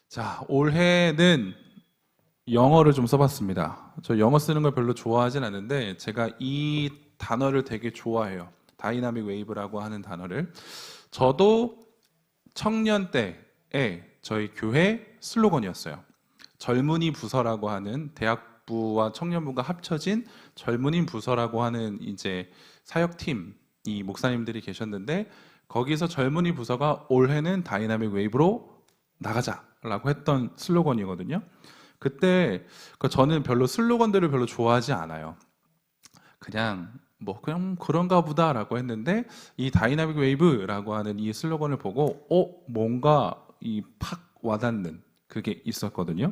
자, 올해는 영어를 좀 써봤습니다. 저 영어 쓰는 걸 별로 좋아하진 않는데 제가 이 단어를 되게 좋아해요. 다이나믹 웨이브라고 하는 단어를. 저도 청년 때에 저희 교회 슬로건이었어요. 젊은이 부서라고 하는 대학부와 청년부가 합쳐진 젊은이 부서라고 하는 이제 사역팀 이 목사님들이 계셨는데 거기서 젊은이 부서가 올해는 다이나믹 웨이브로 나가자라고 했던 슬로건이거든요. 그때 저는 별로 슬로건들을 별로 좋아하지 않아요. 그냥 그런가 보다라고 했는데 이 다이나믹 웨이브라고 하는 이 슬로건을 보고 뭔가 이 팍 와닿는 그게 있었거든요.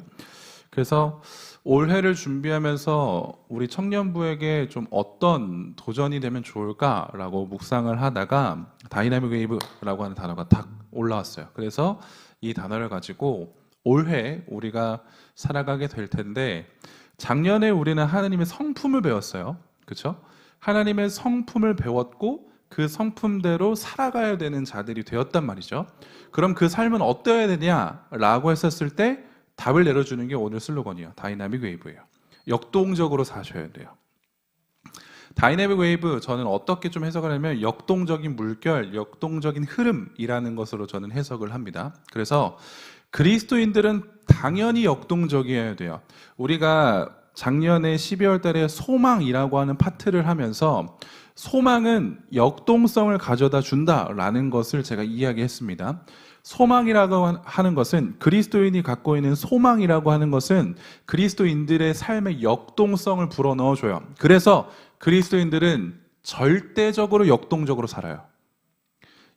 그래서 올해를 준비하면서 우리 청년부에게 좀 어떤 도전이 되면 좋을까라고 묵상을 하다가 다이나믹 웨이브라고 하는 단어가 딱 올라왔어요. 그래서 이 단어를 가지고 올해 우리가 살아가게 될 텐데 작년에 우리는 하나님의 성품을 배웠어요. 그렇죠? 하나님의 성품을 배웠고 그 성품대로 살아가야 되는 자들이 되었단 말이죠. 그럼 그 삶은 어떠해야 되냐라고 했었을 때 답을 내려주는 게 오늘 슬로건이에요. 다이나믹 웨이브예요. 역동적으로 사셔야 돼요. 다이내믹 웨이브 저는 어떻게 좀 해석을 하면 역동적인 물결, 역동적인 흐름이라는 것으로 저는 해석을 합니다. 그래서 그리스도인들은 당연히 역동적이어야 돼요. 우리가 작년에 12월 달에 소망이라고 하는 파트를 하면서 소망은 역동성을 가져다 준다라는 것을 제가 이야기했습니다. 소망이라고 하는 것은 그리스도인이 갖고 있는 소망이라고 하는 것은 그리스도인들의 삶의 역동성을 불어넣어줘요. 그래서 그리스도인들은 절대적으로 역동적으로 살아요.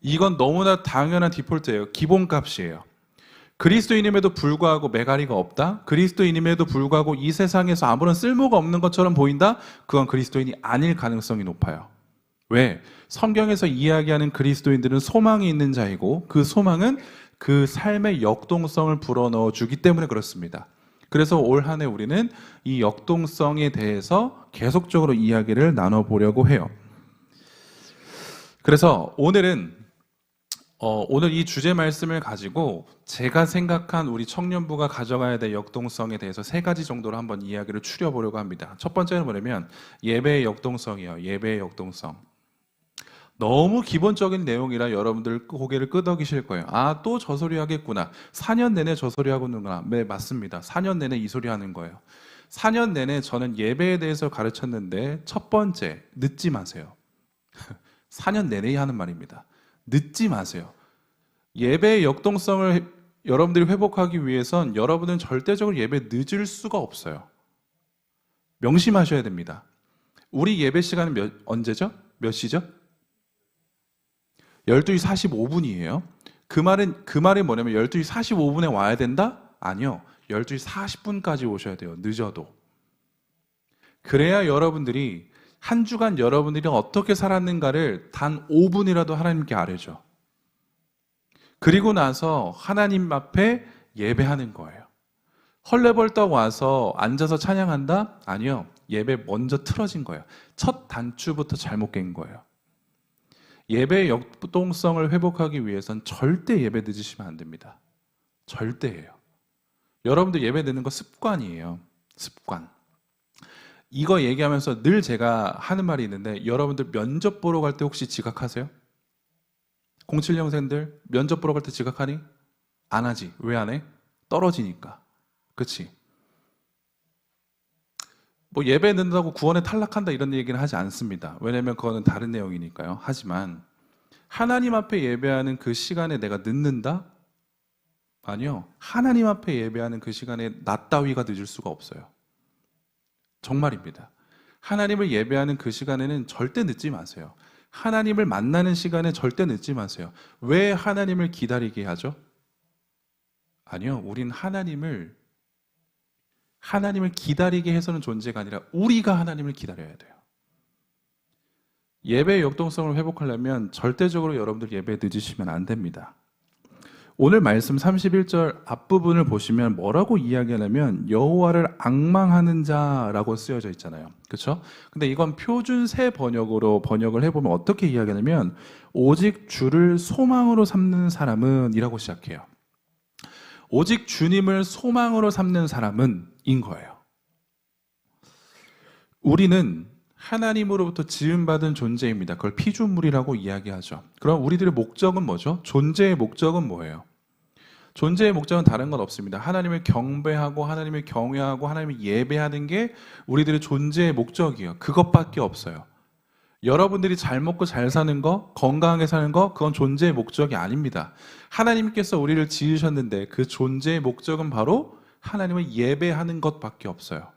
이건 너무나 당연한 디폴트예요. 기본값이에요. 그리스도인임에도 불구하고 메가리가 없다? 그리스도인임에도 불구하고 이 세상에서 아무런 쓸모가 없는 것처럼 보인다? 그건 그리스도인이 아닐 가능성이 높아요. 왜? 성경에서 이야기하는 그리스도인들은 소망이 있는 자이고 그 소망은 그 삶의 역동성을 불어넣어 주기 때문에 그렇습니다. 그래서 올 한 해 우리는 이 역동성에 대해서 계속적으로 이야기를 나눠보려고 해요. 그래서 오늘 이 주제 말씀을 가지고 제가 생각한 우리 청년부가 가져가야 될 역동성에 대해서 세 가지 정도로 한번 이야기를 추려보려고 합니다. 첫 번째는 뭐냐면 예배의 역동성이에요. 예배의 역동성. 너무 기본적인 내용이라 여러분들 고개를 끄덕이실 거예요. 아, 또 저 소리 하겠구나. 4년 내내 저 소리 하고 있는구나. 네, 맞습니다. 4년 내내 이 소리 하는 거예요. 4년 내내 저는 예배에 대해서 가르쳤는데 첫 번째, 늦지 마세요. 4년 내내 하는 말입니다. 늦지 마세요. 예배의 역동성을 여러분들이 회복하기 위해선 여러분은 절대적으로 예배 늦을 수가 없어요. 명심하셔야 됩니다. 우리 예배 시간은 언제죠? 몇 시죠? 12시 45분이에요. 그 말이 뭐냐면 12시 45분에 와야 된다? 아니요. 12시 40분까지 오셔야 돼요. 늦어도. 그래야 여러분들이 한 주간 여러분들이 어떻게 살았는가를 단 5분이라도 하나님께 아뢰죠. 그리고 나서 하나님 앞에 예배하는 거예요. 헐레벌떡 와서 앉아서 찬양한다? 아니요. 예배 먼저 틀어진 거예요. 첫 단추부터 잘못 깬 거예요. 예배의 역동성을 회복하기 위해선 절대 예배 늦으시면 안 됩니다. 절대예요. 여러분들 예배 늦는 거 습관이에요. 습관. 이거 얘기하면서 늘 제가 하는 말이 있는데 여러분들 면접 보러 갈 때 혹시 지각하세요? 07년생들 면접 보러 갈 때 지각하니? 안 하지. 왜 안 해? 떨어지니까. 그치? 뭐 예배 늦는다고 구원에 탈락한다 이런 얘기는 하지 않습니다. 왜냐면 그거는 다른 내용이니까요. 하지만 하나님 앞에 예배하는 그 시간에 내가 늦는다? 아니요. 하나님 앞에 예배하는 그 시간에 나 따위가 늦을 수가 없어요. 정말입니다. 하나님을 예배하는 그 시간에는 절대 늦지 마세요. 하나님을 만나는 시간에 절대 늦지 마세요. 왜 하나님을 기다리게 하죠? 아니요. 우린 하나님을 기다리게 해서는 존재가 아니라 우리가 하나님을 기다려야 돼요. 예배의 역동성을 회복하려면 절대적으로 여러분들 예배 늦으시면 안 됩니다. 오늘 말씀 31절 앞부분을 보시면 뭐라고 이야기하냐면 여호와를 앙망하는 자라고 쓰여져 있잖아요. 그렇죠? 근데 이건 표준 새 번역으로 번역을 해보면 어떻게 이야기하냐면 오직 주를 소망으로 삼는 사람은 이라고 시작해요. 오직 주님을 소망으로 삼는 사람은 인 거예요. 우리는 하나님으로부터 지음받은 존재입니다. 그걸 피조물이라고 이야기하죠. 그럼 우리들의 목적은 뭐죠? 존재의 목적은 뭐예요? 존재의 목적은 다른 건 없습니다. 하나님을 경배하고 하나님을 경외하고 하나님을 예배하는 게 우리들의 존재의 목적이에요. 그것밖에 없어요. 여러분들이 잘 먹고 잘 사는 거, 건강하게 사는 거, 그건 존재의 목적이 아닙니다. 하나님께서 우리를 지으셨는데 그 존재의 목적은 바로 하나님을 예배하는 것밖에 없어요.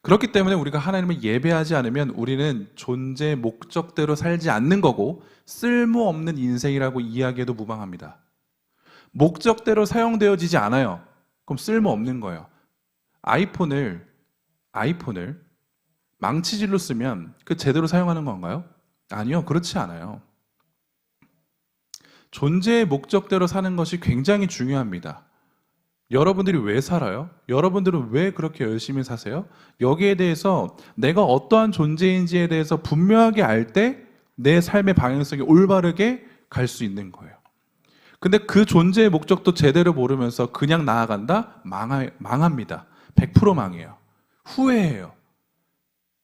그렇기 때문에 우리가 하나님을 예배하지 않으면 우리는 존재의 목적대로 살지 않는 거고 쓸모없는 인생이라고 이야기해도 무방합니다. 목적대로 사용되어지지 않아요. 그럼 쓸모없는 거예요. 아이폰을 망치질로 쓰면 그 제대로 사용하는 건가요? 아니요, 그렇지 않아요. 존재의 목적대로 사는 것이 굉장히 중요합니다. 여러분들이 왜 살아요? 여러분들은 왜 그렇게 열심히 사세요? 여기에 대해서 내가 어떠한 존재인지에 대해서 분명하게 알 때 내 삶의 방향성이 올바르게 갈 수 있는 거예요. 근데 그 존재의 목적도 제대로 모르면서 그냥 나아간다? 망합니다. 100% 망해요. 후회해요.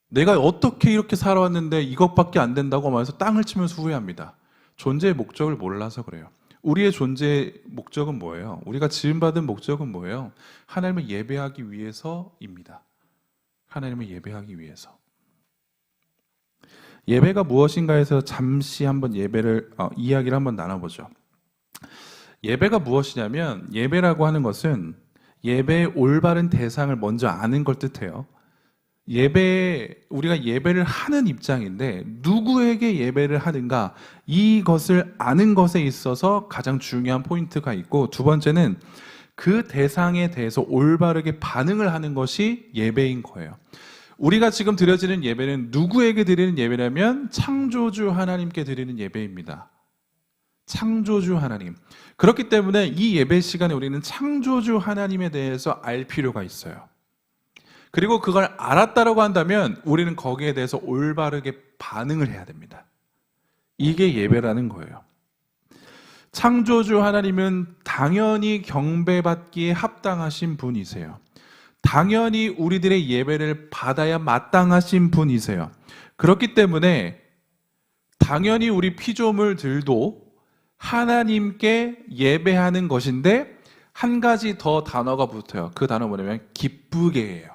내가 어떻게 이렇게 살아왔는데 이것밖에 안 된다고 말해서 땅을 치면서 후회합니다. 존재의 목적을 몰라서 그래요. 우리의 존재의 목적은 뭐예요? 우리가 지음받은 목적은 뭐예요? 하나님을 예배하기 위해서입니다. 하나님을 예배하기 위해서. 예배가 무엇인가에서 잠시 한번 이야기를 한번 나눠보죠. 예배가 무엇이냐면 예배라고 하는 것은 예배의 올바른 대상을 먼저 아는 걸 뜻해요. 우리가 예배를 하는 입장인데 누구에게 예배를 하는가, 이것을 아는 것에 있어서 가장 중요한 포인트가 있고, 두 번째는 그 대상에 대해서 올바르게 반응을 하는 것이 예배인 거예요. 우리가 지금 드려지는 예배는 누구에게 드리는 예배냐면 창조주 하나님께 드리는 예배입니다. 창조주 하나님. 그렇기 때문에 이 예배 시간에 우리는 창조주 하나님에 대해서 알 필요가 있어요. 그리고 그걸 알았다라고 한다면 우리는 거기에 대해서 올바르게 반응을 해야 됩니다. 이게 예배라는 거예요. 창조주 하나님은 당연히 경배받기에 합당하신 분이세요. 당연히 우리들의 예배를 받아야 마땅하신 분이세요. 그렇기 때문에 당연히 우리 피조물들도 하나님께 예배하는 것인데 한 가지 더 단어가 붙어요. 그 단어 뭐냐면 기쁘게예요.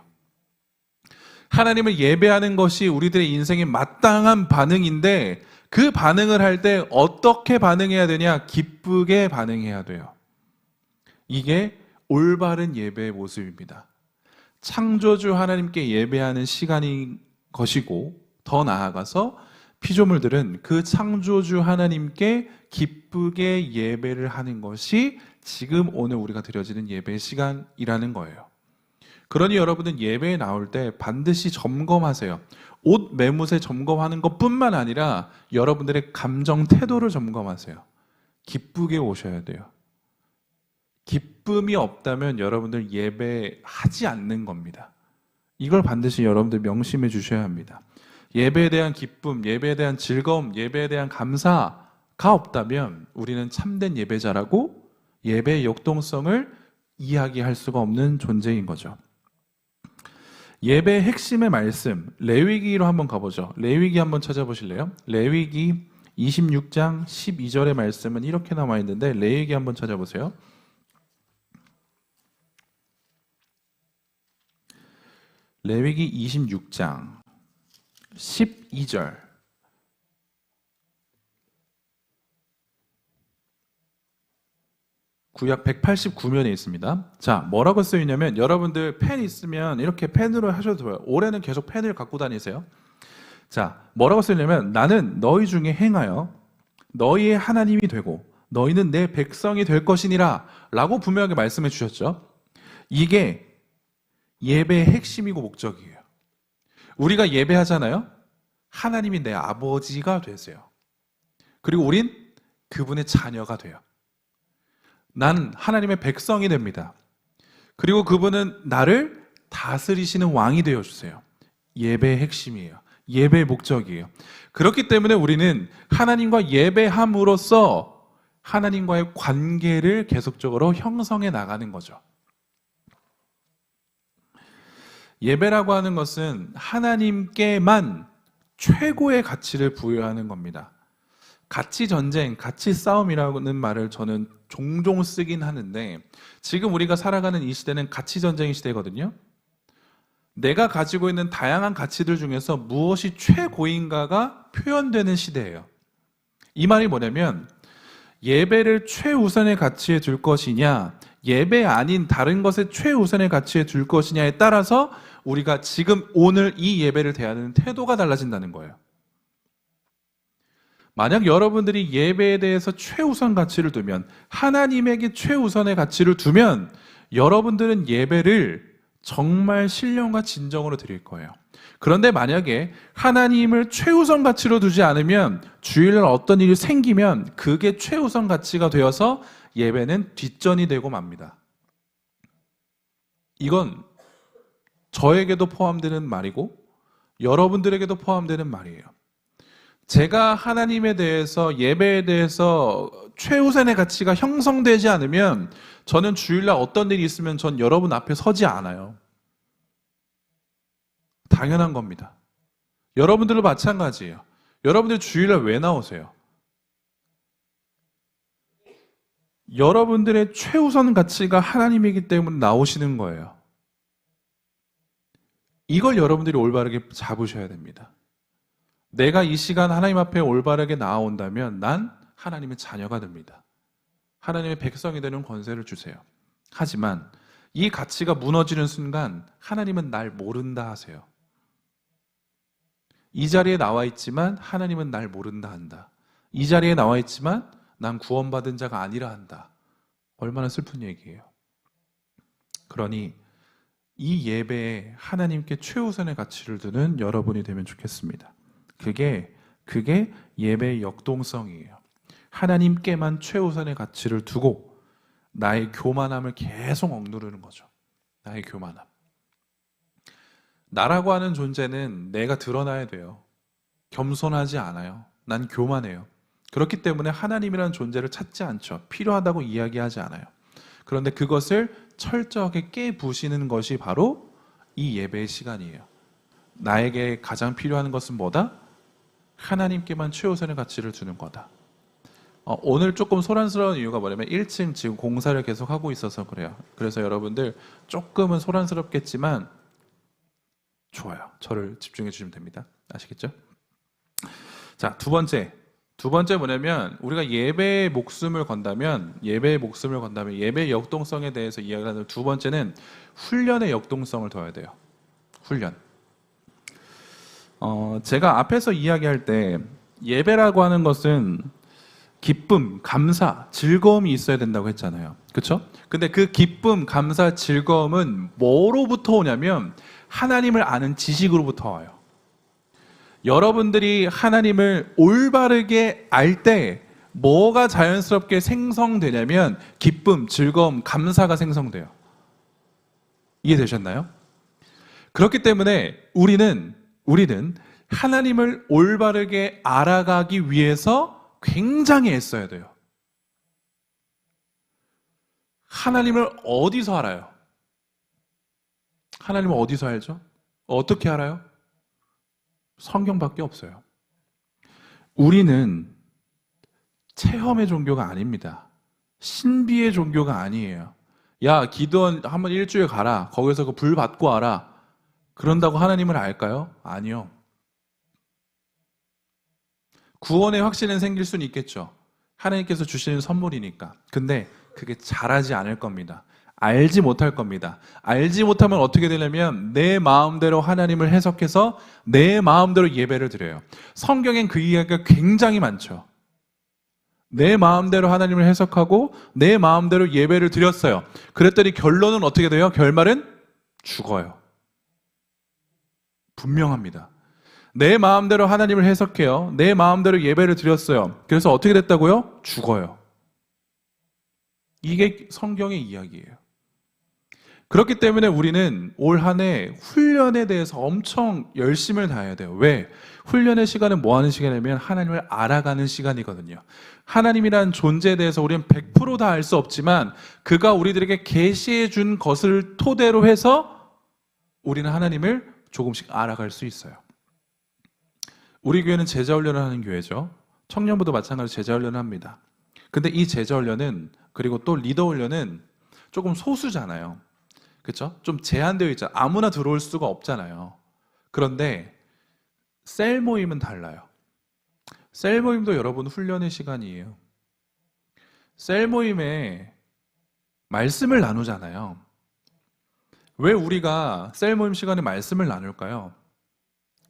하나님을 예배하는 것이 우리들의 인생의 마땅한 반응인데 그 반응을 할 때 어떻게 반응해야 되냐? 기쁘게 반응해야 돼요. 이게 올바른 예배의 모습입니다. 창조주 하나님께 예배하는 시간인 것이고, 더 나아가서 피조물들은 그 창조주 하나님께 기쁘게 예배를 하는 것이 지금 오늘 우리가 드려지는 예배의 시간이라는 거예요. 그러니 여러분은 예배에 나올 때 반드시 점검하세요. 옷 매무새 점검하는 것뿐만 아니라 여러분들의 감정 태도를 점검하세요. 기쁘게 오셔야 돼요. 기쁨이 없다면 여러분들 예배하지 않는 겁니다. 이걸 반드시 여러분들 명심해 주셔야 합니다. 예배에 대한 기쁨, 예배에 대한 즐거움, 예배에 대한 감사가 없다면 우리는 참된 예배자라고 예배의 역동성을 이야기할 수가 없는 존재인 거죠. 예배의 핵심의 말씀, 레위기로 한번 가보죠. 레위기 한번 찾아보실래요? 레위기 26장 12절의 말씀은 이렇게 나와 있는데 레위기 한번 찾아보세요. 레위기 26장 12절. 구약 189면에 있습니다. 자, 뭐라고 쓰이냐면 여러분들 펜 있으면 이렇게 펜으로 하셔도 돼요. 올해는 계속 펜을 갖고 다니세요. 자, 뭐라고 쓰이냐면 나는 너희 중에 행하여 너희의 하나님이 되고 너희는 내 백성이 될 것이니라 라고 분명하게 말씀해 주셨죠. 이게 예배의 핵심이고 목적이에요. 우리가 예배하잖아요. 하나님이 내 아버지가 되세요. 그리고 우린 그분의 자녀가 돼요. 난 하나님의 백성이 됩니다. 그리고 그분은 나를 다스리시는 왕이 되어주세요. 예배의 핵심이에요. 예배의 목적이에요. 그렇기 때문에 우리는 하나님과 예배함으로써 하나님과의 관계를 계속적으로 형성해 나가는 거죠. 예배라고 하는 것은 하나님께만 최고의 가치를 부여하는 겁니다. 가치 전쟁, 가치 싸움이라는 말을 저는 종종 쓰긴 하는데, 지금 우리가 살아가는 이 시대는 가치 전쟁의 시대거든요. 내가 가지고 있는 다양한 가치들 중에서 무엇이 최고인가가 표현되는 시대예요. 이 말이 뭐냐면, 예배를 최우선의 가치에 둘 것이냐, 예배 아닌 다른 것에 최우선의 가치에 둘 것이냐에 따라서 우리가 지금 오늘 이 예배를 대하는 태도가 달라진다는 거예요. 만약 여러분들이 예배에 대해서 최우선 가치를 두면, 하나님에게 최우선의 가치를 두면 여러분들은 예배를 정말 신령과 진정으로 드릴 거예요. 그런데 만약에 하나님을 최우선 가치로 두지 않으면 주일날 어떤 일이 생기면 그게 최우선 가치가 되어서 예배는 뒷전이 되고 맙니다. 이건 저에게도 포함되는 말이고 여러분들에게도 포함되는 말이에요. 제가 하나님에 대해서, 예배에 대해서 최우선의 가치가 형성되지 않으면 저는 주일날 어떤 일이 있으면 전 여러분 앞에 서지 않아요. 당연한 겁니다. 여러분들도 마찬가지예요. 여러분들 주일날 왜 나오세요? 여러분들의 최우선 가치가 하나님이기 때문에 나오시는 거예요. 이걸 여러분들이 올바르게 잡으셔야 됩니다. 내가 이 시간 하나님 앞에 올바르게 나아온다면 난 하나님의 자녀가 됩니다. 하나님의 백성이 되는 권세를 주세요. 하지만 이 가치가 무너지는 순간 하나님은 날 모른다 하세요. 이 자리에 나와 있지만 하나님은 날 모른다 한다. 이 자리에 나와 있지만 난 구원받은 자가 아니라 한다. 얼마나 슬픈 얘기예요. 그러니 이 예배에 하나님께 최우선의 가치를 두는 여러분이 되면 좋겠습니다. 그게 예배의 역동성이에요. 하나님께만 최우선의 가치를 두고 나의 교만함을 계속 억누르는 거죠. 나의 교만함. 나라고 하는 존재는 내가 드러나야 돼요. 겸손하지 않아요. 난 교만해요. 그렇기 때문에 하나님이라는 존재를 찾지 않죠. 필요하다고 이야기하지 않아요. 그런데 그것을 철저하게 깨부시는 것이 바로 이 예배의 시간이에요. 나에게 가장 필요한 것은 뭐다? 하나님께만 최우선의 가치를 두는 거다. 오늘 조금 소란스러운 이유가 뭐냐면 1층 지금 공사를 계속 하고 있어서 그래요. 그래서 여러분들 조금은 소란스럽겠지만 좋아요. 저를 집중해 주시면 됩니다. 아시겠죠? 자, 두 번째 뭐냐면 우리가 예배에 목숨을 건다면 예배의 역동성에 대해서 이야기하는 두 번째는 훈련의 역동성을 둬야 돼요. 훈련. 제가 앞에서 이야기할 때 예배라고 하는 것은 기쁨, 감사, 즐거움이 있어야 된다고 했잖아요. 그렇죠? 근데 그 기쁨, 감사, 즐거움은 뭐로부터 오냐면 하나님을 아는 지식으로부터 와요. 여러분들이 하나님을 올바르게 알 때 뭐가 자연스럽게 생성되냐면 기쁨, 즐거움, 감사가 생성돼요. 이해되셨나요? 그렇기 때문에 우리는 하나님을 올바르게 알아가기 위해서 굉장히 애써야 돼요. 하나님을 어디서 알아요? 하나님을 어디서 알죠? 어떻게 알아요? 성경밖에 없어요. 우리는 체험의 종교가 아닙니다. 신비의 종교가 아니에요. 야, 기도원 한번 일주일 가라. 거기서 그 불 받고 와라. 그런다고 하나님을 알까요? 아니요. 구원의 확신은 생길 수는 있겠죠. 하나님께서 주시는 선물이니까. 근데 그게 잘하지 않을 겁니다. 알지 못할 겁니다. 알지 못하면 어떻게 되냐면 내 마음대로 하나님을 해석해서 내 마음대로 예배를 드려요. 성경엔 그 이야기가 굉장히 많죠. 내 마음대로 하나님을 해석하고 내 마음대로 예배를 드렸어요. 그랬더니 결론은 어떻게 돼요? 결말은 죽어요. 분명합니다. 내 마음대로 하나님을 해석해요. 내 마음대로 예배를 드렸어요. 그래서 어떻게 됐다고요? 죽어요. 이게 성경의 이야기예요. 그렇기 때문에 우리는 올 한 해 훈련에 대해서 엄청 열심을 다해야 돼요. 왜? 훈련의 시간은 뭐 하는 시간이냐면 하나님을 알아가는 시간이거든요. 하나님이란 존재에 대해서 우리는 100% 다 알 수 없지만 그가 우리들에게 계시해 준 것을 토대로 해서 우리는 하나님을 조금씩 알아갈 수 있어요. 우리 교회는 제자훈련을 하는 교회죠. 청년부도 마찬가지로 제자훈련을 합니다. 근데 이 제자훈련은, 그리고 또 리더훈련은 조금 소수잖아요. 그렇죠? 좀 제한되어 있잖아요. 아무나 들어올 수가 없잖아요. 그런데 셀 모임은 달라요. 셀 모임도 여러분 훈련의 시간이에요. 셀 모임에 말씀을 나누잖아요. 왜 우리가 셀 모임 시간에 말씀을 나눌까요?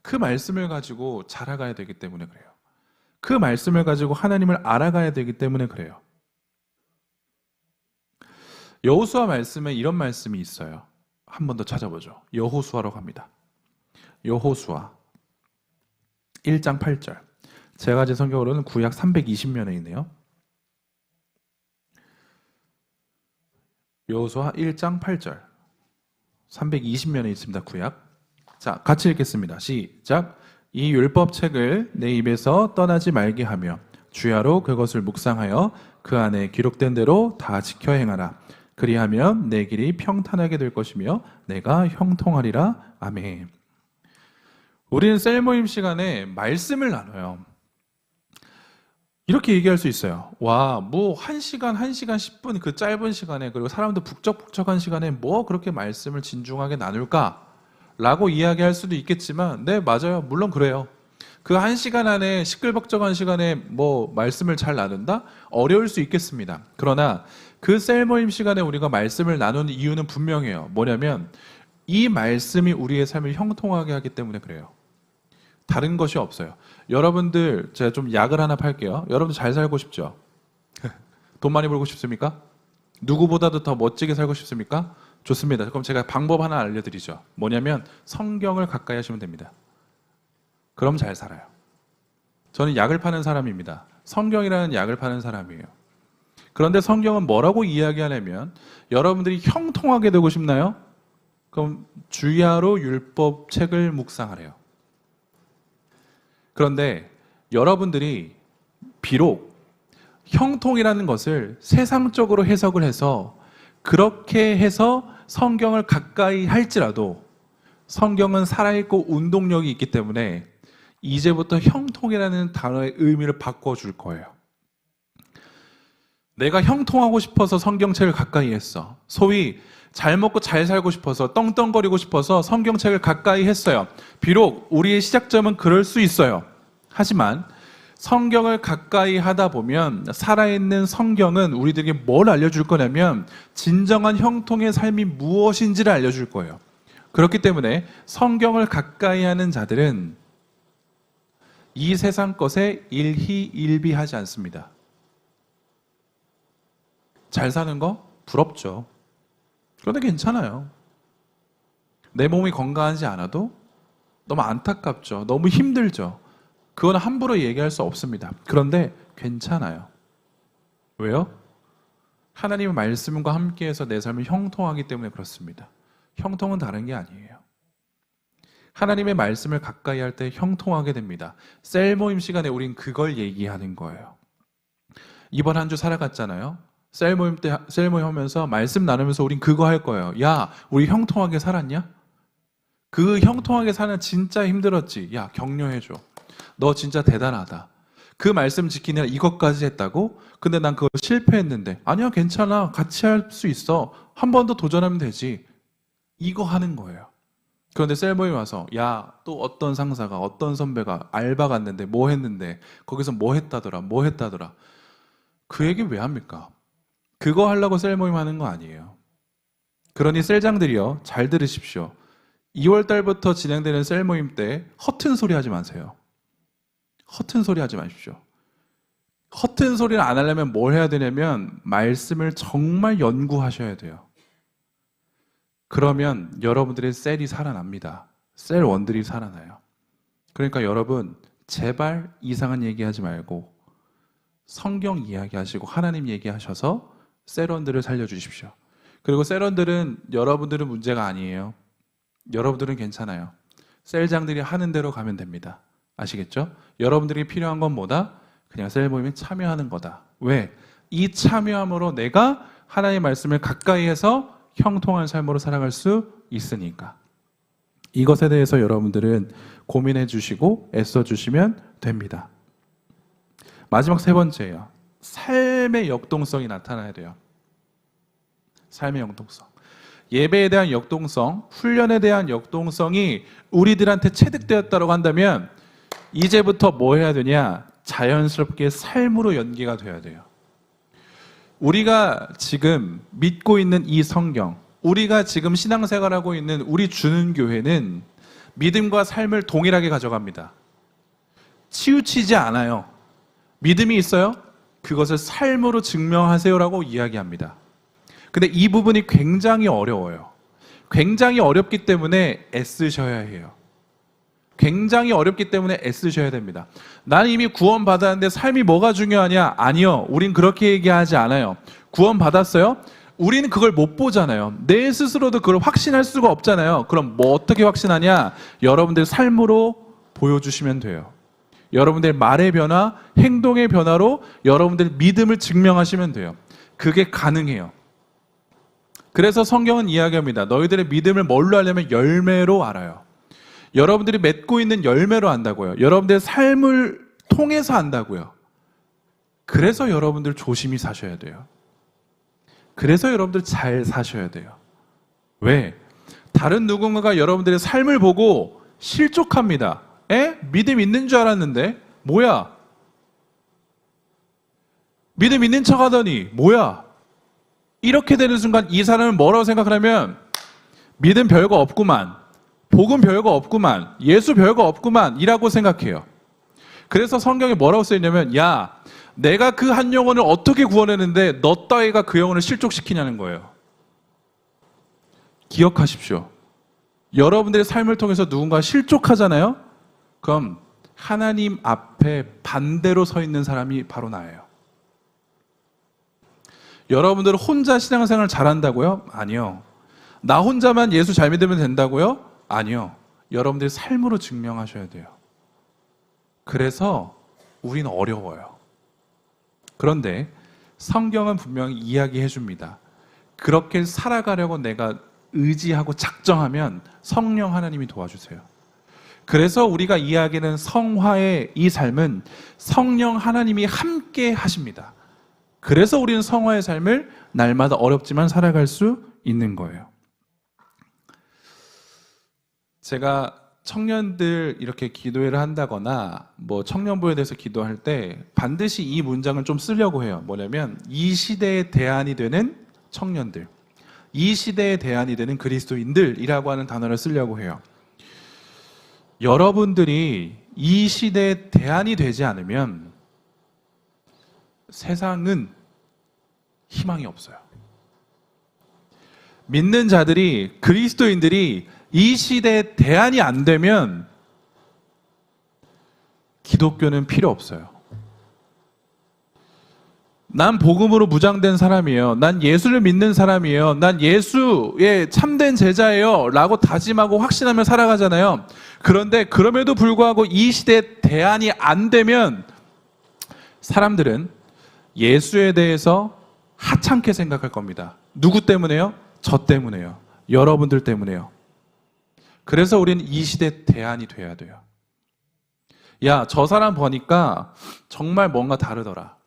그 말씀을 가지고 자라가야 되기 때문에 그래요. 그 말씀을 가지고 하나님을 알아가야 되기 때문에 그래요. 여호수아 말씀에 이런 말씀이 있어요. 한 번 더 찾아보죠. 여호수아로 갑니다. 여호수아 1장 8절. 제가 가진 성경으로는 구약 320면에 있네요. 여호수아 1장 8절. 320면에 있습니다. 구약. 자, 같이 읽겠습니다. 시작. 이 율법책을 내 입에서 떠나지 말게 하며 주야로 그것을 묵상하여 그 안에 기록된 대로 다 지켜 행하라. 그리하면 내 길이 평탄하게 될 것이며 내가 형통하리라. 아멘. 우리는 셀 모임 시간에 말씀을 나눠요. 이렇게 얘기할 수 있어요. 와, 뭐 1시간 10분 그 짧은 시간에, 그리고 사람도 북적북적한 시간에 뭐 그렇게 말씀을 진중하게 나눌까? 라고 이야기할 수도 있겠지만, 네, 맞아요. 물론 그래요. 그 1시간 안에 시끌벅적한 시간에 뭐 말씀을 잘 나눈다? 어려울 수 있겠습니다. 그러나 그 셀 모임 시간에 우리가 말씀을 나누는 이유는 분명해요. 뭐냐면 이 말씀이 우리의 삶을 형통하게 하기 때문에 그래요. 다른 것이 없어요. 여러분들, 제가 좀 약을 하나 팔게요. 여러분들 잘 살고 싶죠? 돈 많이 벌고 싶습니까? 누구보다도 더 멋지게 살고 싶습니까? 좋습니다. 그럼 제가 방법 하나 알려드리죠. 뭐냐면 성경을 가까이 하시면 됩니다. 그럼 잘 살아요. 저는 약을 파는 사람입니다. 성경이라는 약을 파는 사람이에요. 그런데 성경은 뭐라고 이야기하냐면, 여러분들이 형통하게 되고 싶나요? 그럼 주야로 율법책을 묵상하래요. 그런데 여러분들이 비록 형통이라는 것을 세상적으로 해석을 해서 그렇게 해서 성경을 가까이 할지라도 성경은 살아있고 운동력이 있기 때문에 이제부터 형통이라는 단어의 의미를 바꿔줄 거예요. 내가 형통하고 싶어서 성경책을 가까이 했어. 소위 잘 먹고 잘 살고 싶어서, 떵떵거리고 싶어서 성경책을 가까이 했어요. 비록 우리의 시작점은 그럴 수 있어요. 하지만 성경을 가까이 하다 보면 살아있는 성경은 우리들에게 뭘 알려줄 거냐면 진정한 형통의 삶이 무엇인지를 알려줄 거예요. 그렇기 때문에 성경을 가까이 하는 자들은 이 세상 것에 일희일비하지 않습니다. 잘 사는 거 부럽죠. 그런데 괜찮아요. 내 몸이 건강하지 않아도 너무 안타깝죠. 너무 힘들죠. 그건 함부로 얘기할 수 없습니다. 그런데 괜찮아요. 왜요? 하나님의 말씀과 함께해서 내 삶을 형통하기 때문에 그렇습니다. 형통은 다른 게 아니에요. 하나님의 말씀을 가까이 할 때 형통하게 됩니다. 셀 모임 시간에 우린 그걸 얘기하는 거예요. 이번 한 주 살아갔잖아요. 셀 모임 하면서 말씀 나누면서 우린 그거 할 거예요. 야, 우리 형통하게 살았냐? 그 형통하게 사는 진짜 힘들었지. 야, 격려해줘. 너 진짜 대단하다. 그 말씀 지키느라 이것까지 했다고? 근데 난 그거 실패했는데. 아니야, 괜찮아. 같이 할 수 있어. 한 번 더 도전하면 되지. 이거 하는 거예요. 그런데 셀 모임 와서, 야, 또 어떤 상사가, 어떤 선배가 알바 갔는데 뭐 했는데 거기서 뭐 했다더라. 그 얘기 왜 합니까? 그거 하려고 셀 모임 하는 거 아니에요. 그러니 셀장들이요, 잘 들으십시오. 2월 달부터 진행되는 셀 모임 때 허튼 소리 하지 마세요. 허튼 소리 하지 마십시오. 허튼 소리를 안 하려면 뭘 해야 되냐면 말씀을 정말 연구하셔야 돼요. 그러면 여러분들의 셀이 살아납니다. 셀원들이 살아나요. 그러니까 여러분, 제발 이상한 얘기하지 말고 성경 이야기하시고 하나님 얘기하셔서 셀원들을 살려주십시오. 그리고 셀원들은 여러분들은 문제가 아니에요. 여러분들은 괜찮아요. 셀장들이 하는 대로 가면 됩니다. 아시겠죠? 여러분들이 필요한 건 뭐다? 그냥 셀 모임에 참여하는 거다. 왜? 이 참여함으로 내가 하나님의 말씀을 가까이 해서 형통한 삶으로 살아갈 수 있으니까. 이것에 대해서 여러분들은 고민해 주시고 애써 주시면 됩니다. 마지막 세 번째예요. 삶의 역동성이 나타나야 돼요. 삶의 역동성. 예배에 대한 역동성, 훈련에 대한 역동성이 우리들한테 체득되었다고 한다면 이제부터 뭐 해야 되냐? 자연스럽게 삶으로 연계가 돼야 돼요. 우리가 지금 믿고 있는 이 성경, 우리가 지금 신앙생활하고 있는 우리 주는 교회는 믿음과 삶을 동일하게 가져갑니다. 치우치지 않아요. 믿음이 있어요? 그것을 삶으로 증명하세요라고 이야기합니다. 근데 이 부분이 굉장히 어려워요. 굉장히 어렵기 때문에 애쓰셔야 해요. 굉장히 어렵기 때문에 애쓰셔야 됩니다. 나는 이미 구원 받았는데 삶이 뭐가 중요하냐? 아니요. 우린 그렇게 얘기하지 않아요. 구원 받았어요? 우리는 그걸 못 보잖아요. 내 스스로도 그걸 확신할 수가 없잖아요. 그럼 뭐 어떻게 확신하냐? 여러분들 삶으로 보여주시면 돼요. 여러분들 말의 변화, 행동의 변화로 여러분들 믿음을 증명하시면 돼요. 그게 가능해요. 그래서 성경은 이야기합니다. 너희들의 믿음을 뭘로 하려면 열매로 알아요. 여러분들이 맺고 있는 열매로 안다고요. 여러분들의 삶을 통해서 안다고요. 그래서 여러분들 조심히 사셔야 돼요. 그래서 여러분들 잘 사셔야 돼요. 왜? 다른 누군가가 여러분들의 삶을 보고 실족합니다. 믿음 있는 줄 알았는데 뭐야? 믿음 있는 척 하더니 뭐야? 이렇게 되는 순간 이 사람은 뭐라고 생각하냐면 믿음 별거 없구만, 복음 별거 없구만, 예수 별거 없구만 이라고 생각해요. 그래서 성경에 뭐라고 써있냐면 야, 내가 그 한 영혼을 어떻게 구원했는데 너 따위가 그 영혼을 실족시키냐는 거예요. 기억하십시오. 여러분들의 삶을 통해서 누군가 실족하잖아요? 그럼 하나님 앞에 반대로 서 있는 사람이 바로 나예요. 여러분들은 혼자 신앙생활 잘한다고요? 아니요. 나 혼자만 예수 잘 믿으면 된다고요? 아니요. 여러분들이 삶으로 증명하셔야 돼요. 그래서 우리는 어려워요. 그런데 성경은 분명히 이야기해 줍니다. 그렇게 살아가려고 내가 의지하고 작정하면 성령 하나님이 도와주세요. 그래서 우리가 이야기하는 성화의 이 삶은 성령 하나님이 함께 하십니다. 그래서 우리는 성화의 삶을 날마다 어렵지만 살아갈 수 있는 거예요. 제가 청년들 이렇게 기도회를 한다거나 뭐 청년부에 대해서 기도할 때 반드시 이 문장을 좀 쓰려고 해요. 뭐냐면 이 시대의 대안이 되는 청년들, 이 시대의 대안이 되는 그리스도인들이라고 하는 단어를 쓰려고 해요. 여러분들이 이 시대의 대안이 되지 않으면 세상은 희망이 없어요. 믿는 자들이, 그리스도인들이 이 시대의 대안이 안 되면 기독교는 필요 없어요. 난 복음으로 무장된 사람이에요. 난 예수를 믿는 사람이에요. 난 예수의 참된 제자예요. 라고 다짐하고 확신하며 살아가잖아요. 그런데 그럼에도 불구하고 이 시대의 대안이 안 되면 사람들은 예수에 대해서 하찮게 생각할 겁니다. 누구 때문에요? 저 때문에요. 여러분들 때문에요. 그래서 우리는 이 시대의 대안이 돼야 돼요. 야, 저 사람 보니까 정말 뭔가 다르더라.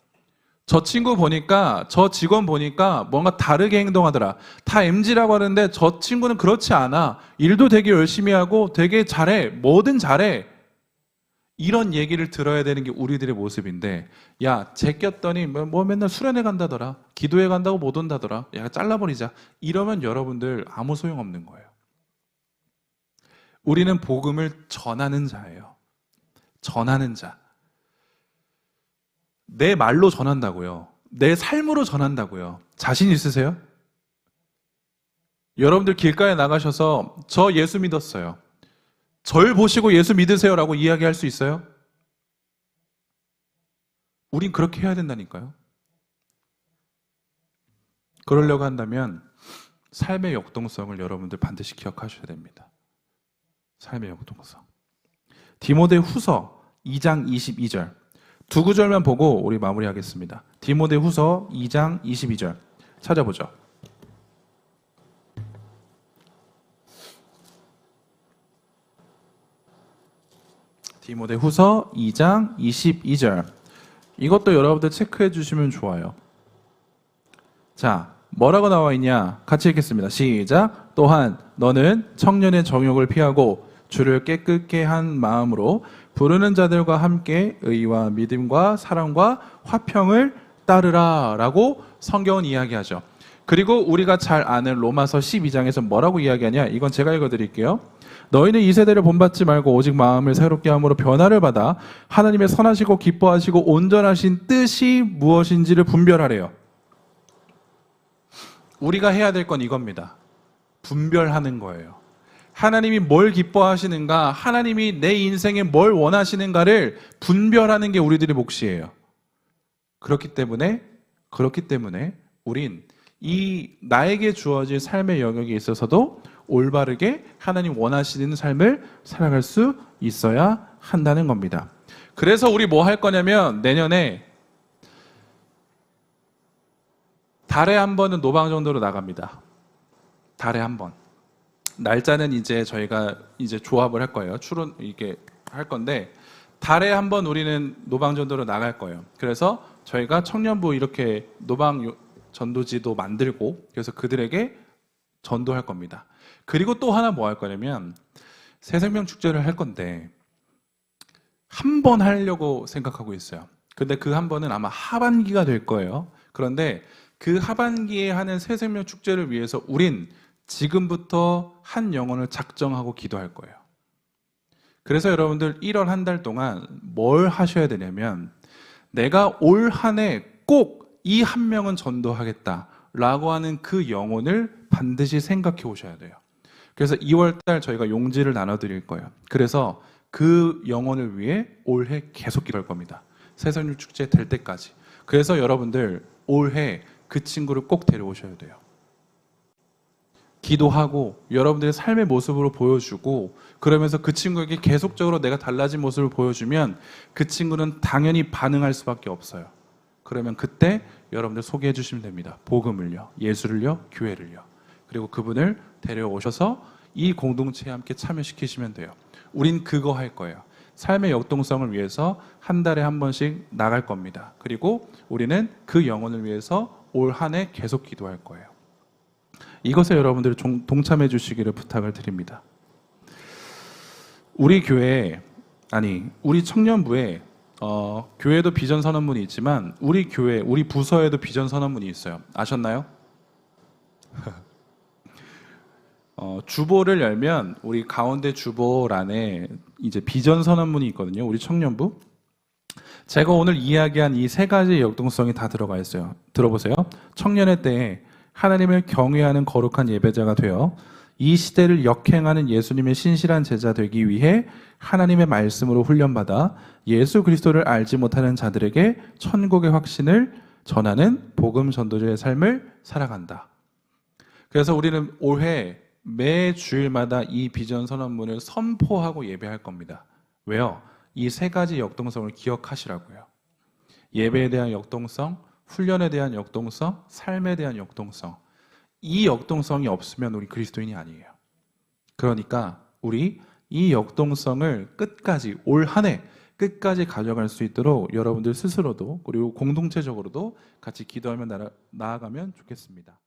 저 친구 보니까, 저 직원 보니까 뭔가 다르게 행동하더라. 다 MZ라고 하는데 저 친구는 그렇지 않아. 일도 되게 열심히 하고 되게 잘해. 뭐든 잘해. 이런 얘기를 들어야 되는 게 우리들의 모습인데, 야, 제꼈더니 뭐 맨날 수련회 간다더라. 기도회 간다고 못 온다더라. 야, 잘라버리자. 이러면 여러분들 아무 소용없는 거예요. 우리는 복음을 전하는 자예요. 전하는 자. 내 말로 전한다고요. 내 삶으로 전한다고요. 자신 있으세요? 여러분들 길가에 나가셔서 저 예수 믿었어요. 절 보시고 예수 믿으세요라고 이야기할 수 있어요? 우린 그렇게 해야 된다니까요. 그러려고 한다면 삶의 역동성을 여러분들 반드시 기억하셔야 됩니다. 삶의 역동성. 디모데 후서 2장 22절. 두 구절만 보고 우리 마무리하겠습니다. 디모데후서 2장 22절 찾아보죠. 디모데후서 2장 22절. 이것도 여러분들 체크해 주시면 좋아요. 자, 뭐라고 나와 있냐? 같이 읽겠습니다. 시작. 또한 너는 청년의 정욕을 피하고 주를 깨끗게 한 마음으로 부르는 자들과 함께 의와 믿음과 사랑과 화평을 따르라 라고 성경은 이야기하죠. 그리고 우리가 잘 아는 로마서 12장에서 뭐라고 이야기하냐? 이건 제가 읽어드릴게요. 너희는 이 세대를 본받지 말고 오직 마음을 새롭게 함으로 변화를 받아 하나님의 선하시고 기뻐하시고 온전하신 뜻이 무엇인지를 분별하래요. 우리가 해야 될 건 이겁니다. 분별하는 거예요. 하나님이 뭘 기뻐하시는가, 하나님이 내 인생에 뭘 원하시는가를 분별하는 게 우리들의 몫이에요. 그렇기 때문에 우린 이 나에게 주어질 삶의 영역에 있어서도 올바르게 하나님 원하시는 삶을 살아갈 수 있어야 한다는 겁니다. 그래서 우리 뭐 할 거냐면 내년에 달에 한 번은 노방 정도로 나갑니다. 달에 한 번. 날짜는 이제 저희가 이제 조합을 할 거예요. 이게 할 건데 달에 한 번 우리는 노방 전도로 나갈 거예요. 그래서 저희가 청년부 이렇게 노방 전도지도 만들고 그래서 그들에게 전도할 겁니다. 그리고 또 하나 뭐 할 거냐면 새생명 축제를 할 건데 한 번 하려고 생각하고 있어요. 근데 그 한 번은 아마 하반기가 될 거예요. 그런데 그 하반기에 하는 새생명 축제를 위해서 우린 지금부터 한 영혼을 작정하고 기도할 거예요. 그래서 여러분들 1월 한 달 동안 뭘 하셔야 되냐면 내가 올 한 해 꼭 이 한 명은 전도하겠다라고 하는 그 영혼을 반드시 생각해 오셔야 돼요. 그래서 2월 달 저희가 용지를 나눠드릴 거예요. 그래서 그 영혼을 위해 올해 계속 기도할 겁니다. 새생명 축제 될 때까지. 그래서 여러분들 올해 그 친구를 꼭 데려오셔야 돼요. 기도하고 여러분들의 삶의 모습으로 보여주고 그러면서 그 친구에게 계속적으로 내가 달라진 모습을 보여주면 그 친구는 당연히 반응할 수밖에 없어요. 그러면 그때 여러분들 소개해 주시면 됩니다. 복음을요, 예수를요, 교회를요. 그리고 그분을 데려오셔서 이 공동체에 함께 참여시키시면 돼요. 우린 그거 할 거예요. 삶의 역동성을 위해서 한 달에 한 번씩 나갈 겁니다. 그리고 우리는 그 영혼을 위해서 올 한 해 계속 기도할 거예요. 이것에 여러분들이 동참해 주시기를 부탁을 드립니다. 우리 교회, 우리 청년부에 교회도 비전 선언문이 있지만 우리 교회, 우리 부서에도 비전 선언문이 있어요. 아셨나요? 주보를 열면 우리 가운데 주보란에 이제 비전 선언문이 있거든요. 우리 청년부. 제가 오늘 이야기한 이 세 가지 역동성이 다 들어가 있어요. 들어보세요. 청년의 때에 하나님을 경외하는 거룩한 예배자가 되어 이 시대를 역행하는 예수님의 신실한 제자 되기 위해 하나님의 말씀으로 훈련받아 예수 그리스도를 알지 못하는 자들에게 천국의 확신을 전하는 복음 전도자의 삶을 살아간다. 그래서 우리는 올해 매 주일마다 이 비전 선언문을 선포하고 예배할 겁니다. 왜요? 이 세 가지 역동성을 기억하시라고요. 예배에 대한 역동성, 훈련에 대한 역동성, 삶에 대한 역동성. 이 역동성이 없으면 우리 그리스도인이 아니에요. 그러니까 우리 이 역동성을 끝까지 올 한 해 끝까지 가져갈 수 있도록 여러분들 스스로도 그리고 공동체적으로도 같이 기도하며 나아가면 좋겠습니다.